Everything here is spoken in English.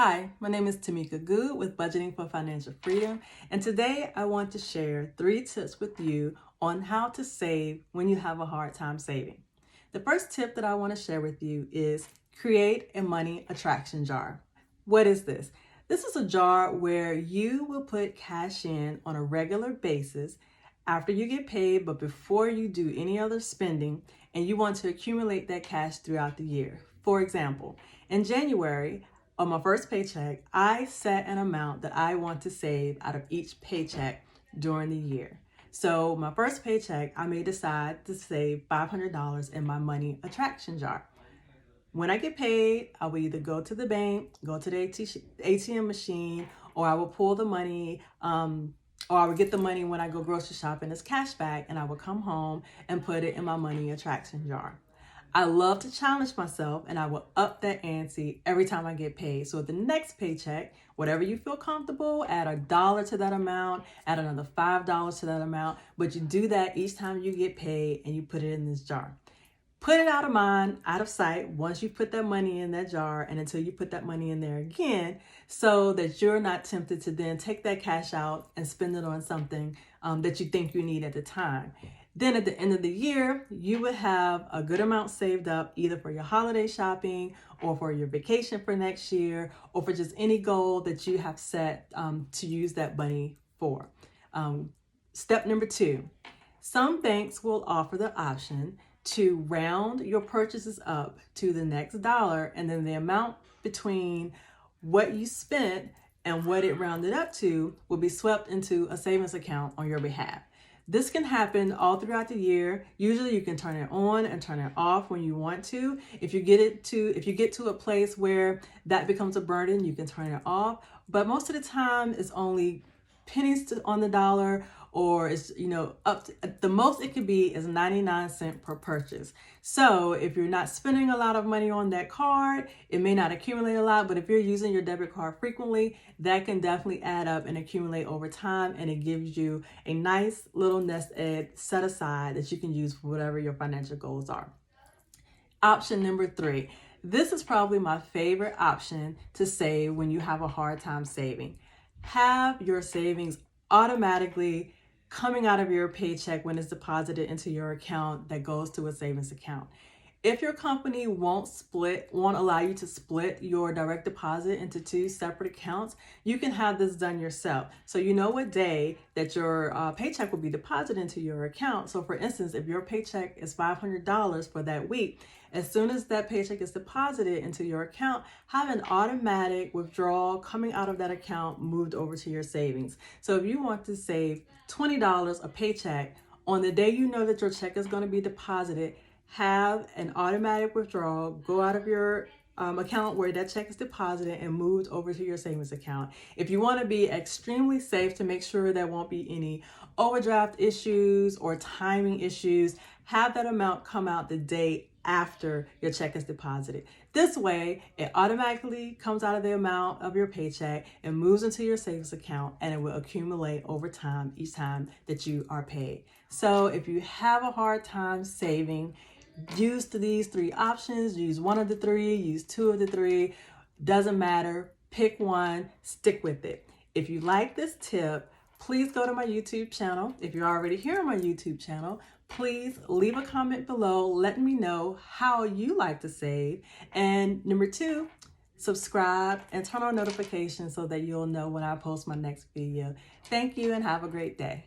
Hi, my name is Tamika Good with Budgeting for Financial Freedom, and today I want to share 3 tips with you on how to save when you have a hard time saving. The first tip that I want to share with you is create a money attraction jar. What is this? This is a jar where you will put cash in on a regular basis after you get paid, but before you do any other spending, and you want to accumulate that cash throughout the year. For example, in January, on my first paycheck, I set an amount that I want to save out of each paycheck during the year. So my first paycheck, I may decide to save $500 in my money attraction jar. When I get paid, I will either go to the bank, go to the ATM machine, or I will pull the money, or I would get the money when I go grocery shopping as cash back, and I will come home and put it in my money attraction jar. I love to challenge myself, and I will up that ante every time I get paid. So at the next paycheck, whatever you feel comfortable, add $1 to that amount, add another $5 to that amount, but you do that each time you get paid and you put it in this jar. Put it out of mind, out of sight once you put that money in that jar and until you put that money in there again, so that you're not tempted to then take that cash out and spend it on something that you think you need at the time. Then at the end of the year, you would have a good amount saved up either for your holiday shopping or for your vacation for next year or for just any goal that you have set to use that money for. Step number 2, some banks will offer the option to round your purchases up to the next dollar, and then the amount between what you spent and what it rounded up to will be swept into a savings account on your behalf. This can happen all throughout the year. Usually you can turn it on and turn it off when you want to. If you get to a place where that becomes a burden, you can turn it off. But most of the time it's only pennies on the dollar, or it's, up to, the most it could be is 99 cents per purchase. So if you're not spending a lot of money on that card, it may not accumulate a lot, but if you're using your debit card frequently, that can definitely add up and accumulate over time, and it gives you a nice little nest egg set aside that you can use for whatever your financial goals are. Option number 3. This is probably my favorite option to save when you have a hard time saving. Have your savings automatically coming out of your paycheck when it's deposited into your account that goes to a savings account. If your company won't allow you to split your direct deposit into 2 separate accounts, you can have this done yourself. So you know what day that your paycheck will be deposited into your account. So for instance, if your paycheck is $500 for that week, as soon as that paycheck is deposited into your account, have an automatic withdrawal coming out of that account moved over to your savings. So if you want to save $20 a paycheck, on the day you know that your check is going to be deposited, have an automatic withdrawal go out of your account where that check is deposited and moved over to your savings account. If you want to be extremely safe to make sure there won't be any overdraft issues or timing issues, have that amount come out the day after your check is deposited. This way, it automatically comes out of the amount of your paycheck and moves into your savings account, and it will accumulate over time each time that you are paid. So if you have a hard time saving, use these 3 options. Use one of the 3, use 2 of the 3. Doesn't matter. Pick one, stick with it. If you like this tip, please go to my YouTube channel. If you're already here on my YouTube channel, please leave a comment below letting me know how you like to save. And number 2, subscribe and turn on notifications so that you'll know when I post my next video. Thank you and have a great day.